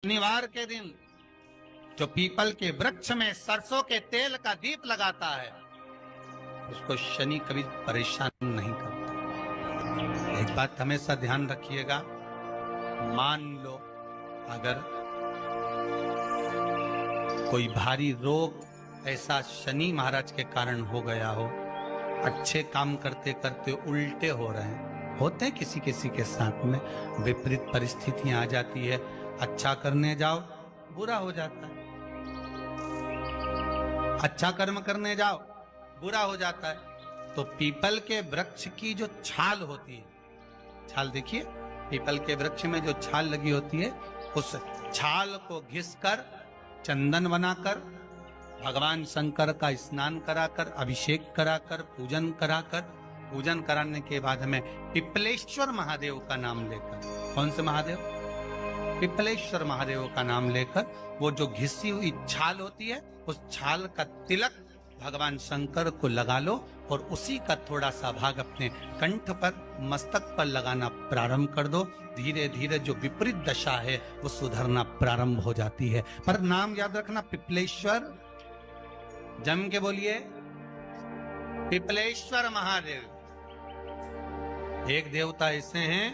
शनिवार के दिन जो पीपल के वृक्ष में सरसों के तेल का दीप लगाता है उसको शनि कभी परेशान नहीं करता। एक बात हमेशा ध्यान रखिएगा, मान लो अगर कोई भारी रोग ऐसा शनि महाराज के कारण हो गया हो, अच्छे काम करते करते उल्टे हो रहे हैं, होते हैं किसी किसी के साथ में, विपरीत परिस्थितियां आ जाती है, अच्छा करने जाओ बुरा हो जाता है, अच्छा कर्म करने जाओ बुरा हो जाता है। तो पीपल के वृक्ष की जो छाल होती है, छाल देखिए, पीपल के वृक्ष में जो छाल लगी होती है, उस छाल को घिसकर चंदन बनाकर भगवान शंकर का स्नान कराकर, अभिषेक कराकर, पूजन कराकर, पूजन कराने के बाद हमें पिपलेश्वर महादेव का नाम लेकर, कौन से महादेव? पिपलेश्वर महादेव का नाम लेकर वो जो घिसी हुई छाल होती है उस छाल का तिलक भगवान शंकर को लगा लो और उसी का थोड़ा सा भाग अपने कंठ पर, मस्तक पर लगाना प्रारंभ कर दो। धीरे धीरे जो विपरीत दशा है वो सुधरना प्रारंभ हो जाती है। पर नाम याद रखना, पिपलेश्वर, जम के बोलिए, पिपलेश्वर महादेव। एक देवता ऐसे हैं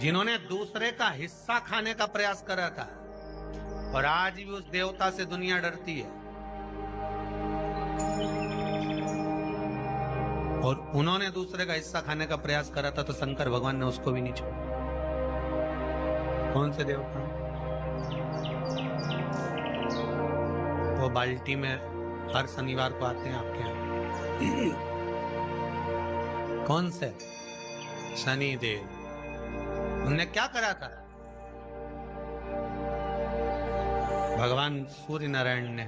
जिन्होंने दूसरे का हिस्सा खाने का प्रयास करा था और आज भी उस देवता से दुनिया डरती है। और उन्होंने दूसरे का हिस्सा खाने का प्रयास करा था तो शंकर भगवान ने उसको भी नहीं छोड़ा। कौन से देवता? वो बाल्टी में हर शनिवार को आते हैं आपके यहाँ। कौन से? शनि देव। उनने क्या करा था? भगवान सूर्य नारायण ने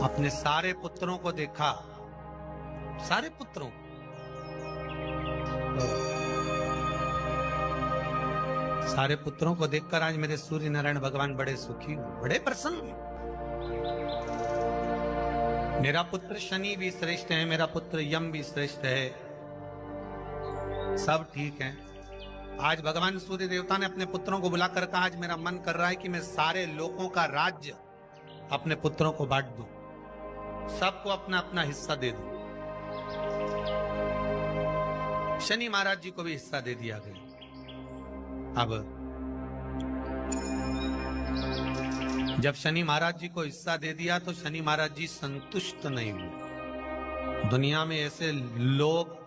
अपने सारे पुत्रों को देखा, सारे पुत्रों, सारे पुत्रों को देखकर आज मेरे सूर्य नारायण भगवान बड़े सुखी, बड़े प्रसन्न। मेरा पुत्र शनि भी श्रेष्ठ है, मेरा पुत्र यम भी श्रेष्ठ है, सब ठीक है। आज भगवान सूर्य देवता ने अपने पुत्रों को बुलाकर कहा, आज मेरा मन कर रहा है कि मैं सारे लोगों का राज्य अपने पुत्रों को बांट दूं, सबको अपना अपना हिस्सा दे दूं। शनि महाराज जी को भी हिस्सा दे दिया गया। अब जब शनि महाराज जी को हिस्सा दे दिया तो शनि महाराज जी संतुष्ट नहीं हुए। दुनिया में ऐसे लोग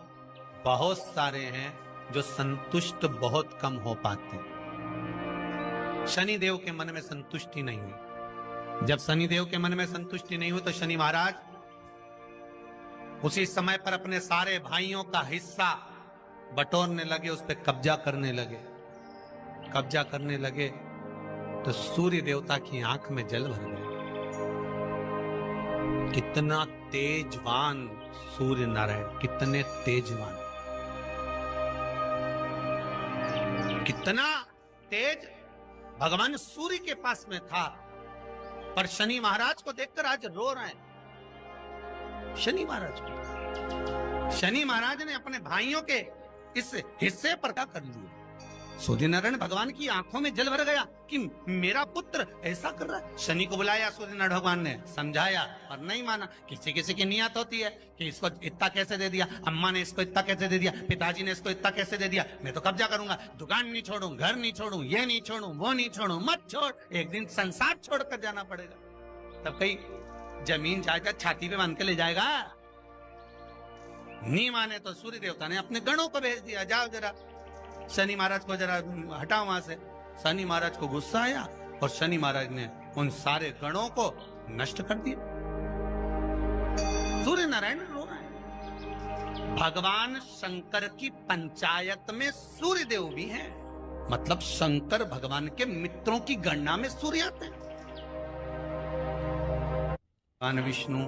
बहुत सारे हैं जो संतुष्ट बहुत कम हो पाते हैं। शनि देव के मन में संतुष्टि नहीं हुई। जब शनि देव के मन में संतुष्टि नहीं हुई तो शनि महाराज उसी समय पर अपने सारे भाइयों का हिस्सा बटोरने लगे, उस पर कब्जा करने लगे। कब्जा करने लगे तो सूर्य देवता की आंख में जल भर गया। कितना तेजवान सूर्य नारायण, कितने तेजवान, कितना तेज भगवान सूर्य के पास में था। पर शनि महाराज को देखकर आज रो रहे हैं। शनि महाराज को, शनि महाराज ने अपने भाइयों के इस हिस्से पर क्या कर लिया। सूर्य नारायण भगवान की आंखों में जल भर गया कि मेरा पुत्र ऐसा कर रहा है। शनि को बुलाया सूर्य नारायण भगवान ने, समझाया और नहीं माना। किसी किसी की नियत होती है कि इसको इतना कैसे दे दिया, अम्मा ने इसको इतना कैसे दे दिया, पिताजी ने इसको इतना कैसे दे दिया, मैं तो कब्जा करूंगा, दुकान नहीं छोड़ू, घर नहीं छोड़ू, ये नहीं छोड़ू, वो नहीं छोड़ू। मत छोड़, एक दिन संसार छोड़कर जाना पड़ेगा। तब कहीं जमीन जायदाद छाती पे बांध के ले जाएगा। नहीं माने तो सूर्य देवता ने अपने गणों को भेज दिया, जाओ जरा शनि महाराज को जरा हटाओ वहां से। शनि महाराज को गुस्सा आया और शनि महाराज ने उन सारे गणों को नष्ट कर दिया। सूर्य नारायण रो रहे हैं। भगवान शंकर की पंचायत में सूर्य देव भी हैं, मतलब शंकर भगवान के मित्रों की गणना में सूर्य आते हैं। भगवान विष्णु,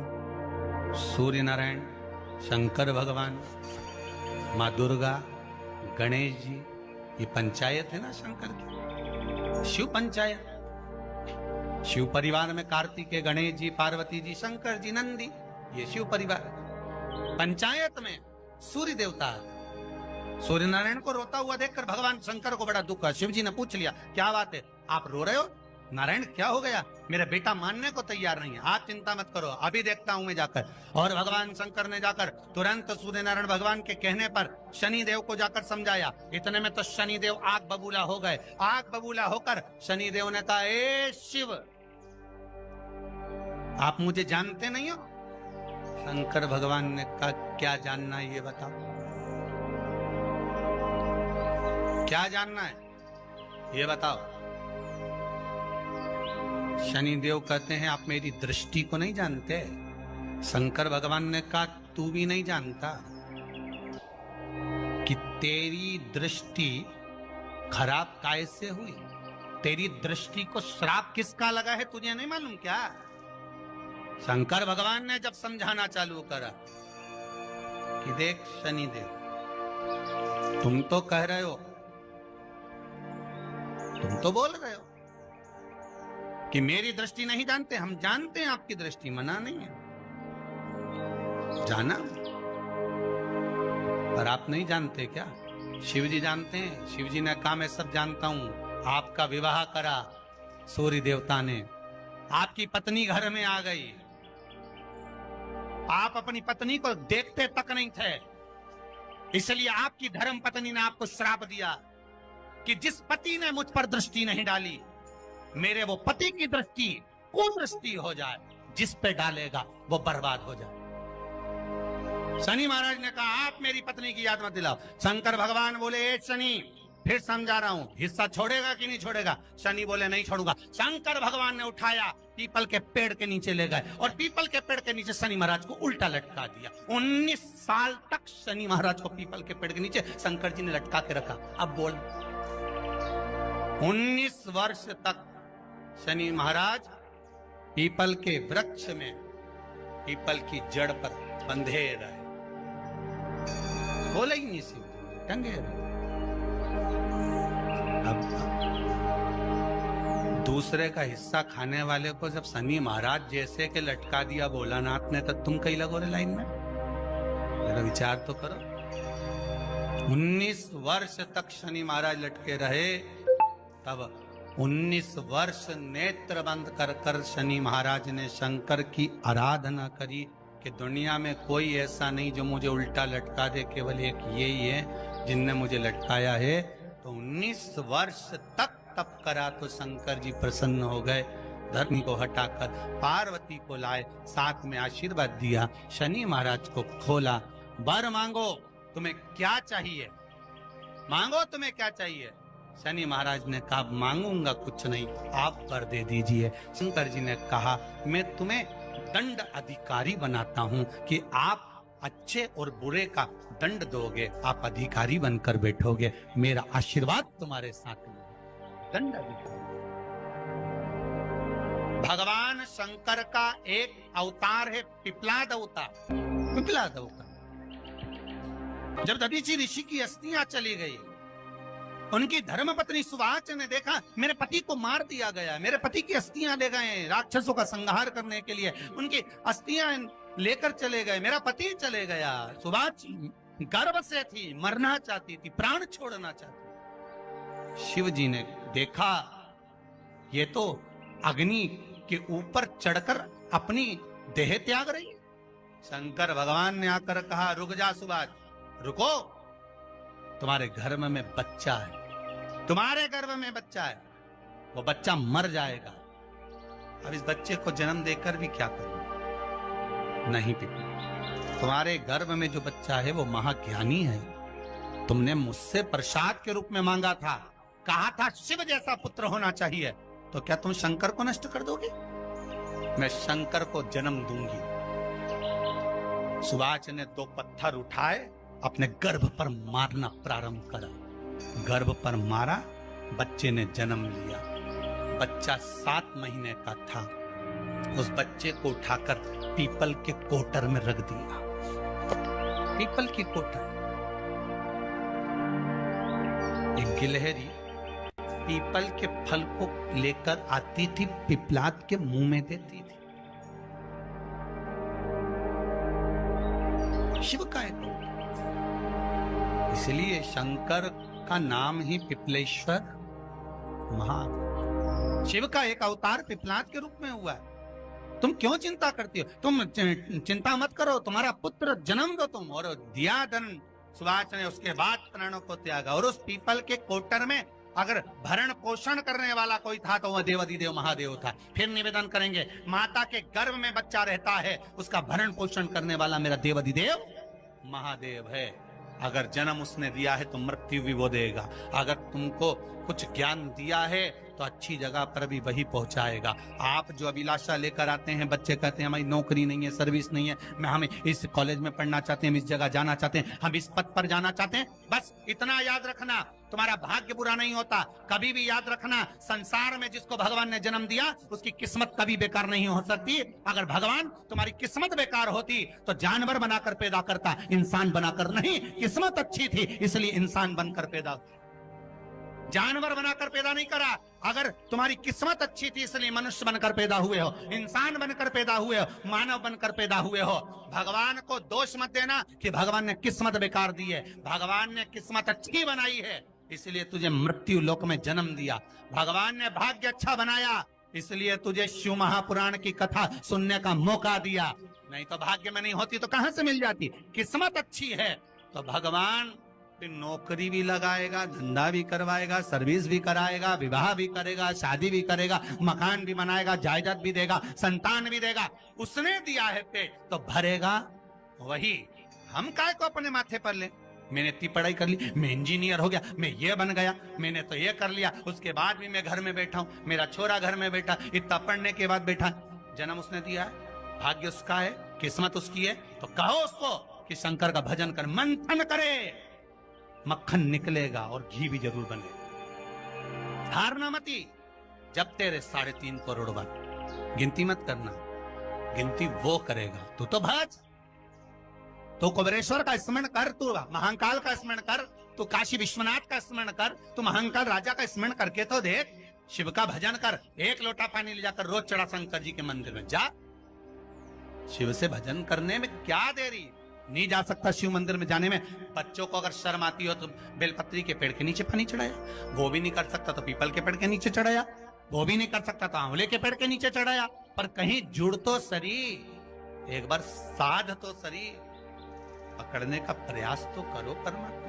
सूर्य नारायण, शंकर भगवान, माँ दुर्गा, गणेश जी, ये पंचायत है ना शंकर की, शिव पंचायत। शिव परिवार में कार्तिकेय, गणेश जी, पार्वती जी, शंकर जी, नंदी, ये शिव परिवार। पंचायत में सूर्य देवता सूर्य नारायण को रोता हुआ देखकर भगवान शंकर को बड़ा दुख हुआ। शिव जी ने पूछ लिया, क्या बात है, आप रो रहे हो? नारायण क्या हो गया? मेरा बेटा मानने को तैयार नहीं है। आप चिंता मत करो, अभी देखता हूं मैं जाकर। और भगवान शंकर ने जाकर तुरंत सूर्य नारायण भगवान के कहने पर शनि देव को जाकर समझाया। इतने में तो शनि देव आग बबूला हो गए। आग बबूला होकर शनि देव ने कहा, ए शिव, आप मुझे जानते नहीं हो? शंकर भगवान ने कहा, क्या जानना है ये बताओ, क्या जानना है ये बताओ। शनिदेव कहते हैं, आप मेरी दृष्टि को नहीं जानते। शंकर भगवान ने कहा, तू भी नहीं जानता कि तेरी दृष्टि खराब कैसे हुई? तेरी दृष्टि को श्राप किसका लगा है तुझे नहीं मालूम क्या? शंकर भगवान ने जब समझाना चालू करा कि देख शनिदेव, तुम तो कह रहे हो, तुम तो बोल रहे हो कि मेरी दृष्टि नहीं जानते। हम जानते हैं आपकी दृष्टि, मना नहीं है, जाना, पर आप नहीं जानते क्या? शिव जी जानते हैं। शिव जी ने कहा, मैं सब जानता हूं। आपका विवाह करा सूर्य देवता ने, आपकी पत्नी घर में आ गई, आप अपनी पत्नी को देखते तक नहीं थे, इसलिए आपकी धर्म पत्नी ने आपको श्राप दिया कि जिस पति ने मुझ पर दृष्टि नहीं डाली, मेरे वो पति की दृष्टि कुदृष्टि हो जाए, जिस पे डालेगा वो बर्बाद हो जाए। शनि महाराज ने कहा, आप मेरी पत्नी की याद मत दिलाओ। शंकर भगवान बोले, ए शनि, फिर समझा रहा हूं, हिस्सा छोड़ेगा कि नहीं छोड़ेगा? शनि बोले, नहीं छोड़ूंगा। शंकर भगवान ने उठाया, पीपल के पेड़ के नीचे ले गए और पीपल के पेड़ के नीचे शनि महाराज को उल्टा लटका दिया। 19 साल तक शनि महाराज को पीपल के पेड़ के नीचे शंकर जी ने लटका के रखा। अब बोल, 19 वर्ष तक शनि महाराज पीपल के वृक्ष में, पीपल की जड़ पर बंधे रहे, बोले ही नहीं, शिव टंगे रहे। अब दूसरे का हिस्सा खाने वाले को जब शनि महाराज जैसे के लटका दिया भोलानाथ ने, तो तुम कहीं लगो रे लाइन में? मेरा विचार तो करो। 19 वर्ष तक शनि महाराज लटके रहे, तब 19 वर्ष नेत्र बंद कर कर शनि महाराज ने शंकर की आराधना करी कि दुनिया में कोई ऐसा नहीं जो मुझे उल्टा लटका दे, केवल एक यही है जिनने मुझे लटकाया है। तो 19 वर्ष तक तप करा तो शंकर जी प्रसन्न हो गए। धर्म को हटाकर पार्वती को लाए, साथ में आशीर्वाद दिया, शनि महाराज को खोला। वर मांगो, तुम्हें क्या चाहिए, मांगो तुम्हें क्या चाहिए। शनि महाराज ने कहा, मांगूंगा कुछ नहीं, आप वर दे दीजिए। शंकर जी ने कहा, मैं तुम्हें दंड अधिकारी बनाता हूं कि आप अच्छे और बुरे का दंड दोगे, आप अधिकारी बनकर बैठोगे, मेरा आशीर्वाद तुम्हारे साथ में। दंड अधिकारी भगवान शंकर का एक अवतार है, पिपलाद अवतार। पिपलाद अवतार, जब दधीचि ऋषि की अस्थियां चली गई, उनकी धर्मपत्नी सुवाच ने देखा, मेरे पति को मार दिया गया, मेरे पति की अस्थियां ले गए राक्षसों का संहार करने के लिए, उनकी अस्थियां लेकर चले गए, मेरा पति चले गया। सुवाच गर्व से थी, मरना चाहती थी, प्राण छोड़ना चाहती। शिव जी ने देखा, ये तो अग्नि के ऊपर चढ़कर अपनी देह त्याग रही है। शंकर भगवान ने आकर कहा, रुक जा सुवाच, रुको, तुम्हारे गर्भ में बच्चा है, तुम्हारे गर्भ में बच्चा है, वो बच्चा मर जाएगा। अब इस बच्चे को जन्म देकर भी क्या करूं? नहीं पिता, तुम्हारे गर्भ में जो बच्चा है वो महाज्ञानी है, तुमने मुझसे प्रसाद के रूप में मांगा था, कहा था शिव जैसा पुत्र होना चाहिए, तो क्या तुम शंकर को नष्ट कर दोगे? मैं शंकर को जन्म दूंगी। सुवाच ने 2 पत्थर उठाए, अपने गर्भ पर मारना प्रारंभ करा, गर्भ पर मारा, बच्चे ने जन्म लिया। बच्चा 7 महीने का था। उस बच्चे को उठाकर पीपल के कोटर में रख दिया। पीपल की कोटर, एक गिलहरी पीपल के फल को लेकर आती थी, पिपलाद के मुंह में देती थी। शिव का है, इसलिए शंकर का नाम ही पिपलेश्वर महा। शिव का एक अवतार पिपलाद के रूप में हुआ है। तुम क्यों चिंता करती हो? तुम चिंता मत करो, तुम्हारा पुत्र जन्म दो तुम, और दिया धन सुभाष ने, उसके बाद प्राणों को त्यागा। और उस पीपल के कोटर में अगर भरण पोषण करने वाला कोई था तो वह देवाधिदेव महादेव था। फिर निवेदन करेंगे, माता के गर्भ में बच्चा रहता है, उसका भरण पोषण करने वाला मेरा देवाधिदेव महादेव है। अगर जन्म उसने दिया है तो मृत्यु भी वो देगा। अगर तुमको कुछ ज्ञान दिया है तो अच्छी जगह पर भी वही पहुंचाएगा। आप जो अभिलाषा लेकर आते हैं, बच्चे कहते हैं हमारी नौकरी नहीं है, सर्विस नहीं है, हम इस कॉलेज में पढ़ना चाहते हैं, हम इस जगह जाना चाहते हैं, हम इस पद पर जाना चाहते हैं, बस इतना याद रखना, तुम्हारा भाग्य बुरा नहीं होता। कभी भी याद रखना, संसार में जिसको भगवान ने जन्म दिया उसकी किस्मत कभी बेकार नहीं हो सकती। अगर भगवान तुम्हारी किस्मत बेकार होती तो जानवर बनाकर पैदा करता, इंसान बनाकर नहीं। किस्मत अच्छी थी इसलिए इंसान बनकर पैदा, जानवर बनाकर पैदा नहीं करा। अगर तुम्हारी किस्मत अच्छी थी इसलिए मनुष्य बनकर पैदा हुए हो, इंसान बनकर पैदा हुए हो, मानव बनकर पैदा हुए हो। भगवान को दोष मत देना कि भगवान ने किस्मत बेकार दी है। भगवान ने किस्मत अच्छी बनाई है इसलिए तुझे मृत्यु लोक में जन्म दिया। भगवान ने भाग्य अच्छा बनाया इसलिए तुझे शिव महापुराण की कथा सुनने का मौका दिया। नहीं तो भाग्य में नहीं होती तो कहां से मिल जाती? किस्मत अच्छी है तो भगवान नौकरी भी लगाएगा, धंधा भी करवाएगा, सर्विस भी कराएगा, विवाह भी करेगा, शादी भी करेगा, मकान भी बनाएगा, जायदाद भी देगा, संतान भी देगा। उसने दिया है पेट तो भरेगा वही। हम काय को अपने माथे पर ले? मैंने इतनी पढ़ाई कर ली, मैं इंजीनियर हो गया, मैं ये बन गया, मैंने तो ये कर लिया, उसके बाद भी मैं घर में बैठा हूं, मेरा छोरा घर में बैठा, इतना पढ़ने के बाद बैठा। जन्म उसने दिया है, भाग्य उसका है, किस्मत उसकी है, तो कहो उसको कि शंकर का भजन कर, मंथन करे, मक्खन निकलेगा और घी भी जरूर बनेगा। हारना मती, जब तेरे 3.5 करोड़ बन, गिनती मत करना, गिनती वो करेगा। तू तो भज, तो कुबेरेश्वर का स्मरण कर, तू महाकाल का स्मरण कर, तू काशी विश्वनाथ का स्मरण कर, तू महाकाल राजा का स्मरण करके तो देख। शिव का भजन कर, 1 लोटा पानी ले जाकर रोज चढ़ा शंकर जी के मंदिर में जा। शिव से भजन करने में क्या देरी? नहीं जा सकता शिव मंदिर में जाने में? बच्चों को अगर शर्म आती हो तो बेलपत्री के पेड़ के नीचे पानी चढ़ाया, वो भी नहीं कर सकता तो पीपल के पेड़ के नीचे चढ़ाया, वो भी नहीं कर सकता तो आंवले के पेड़ के नीचे चढ़ाया। पर कहीं जुड़ तो सरी, एक बार साध तो सरी, पकड़ने का प्रयास तो करो परमात्मा।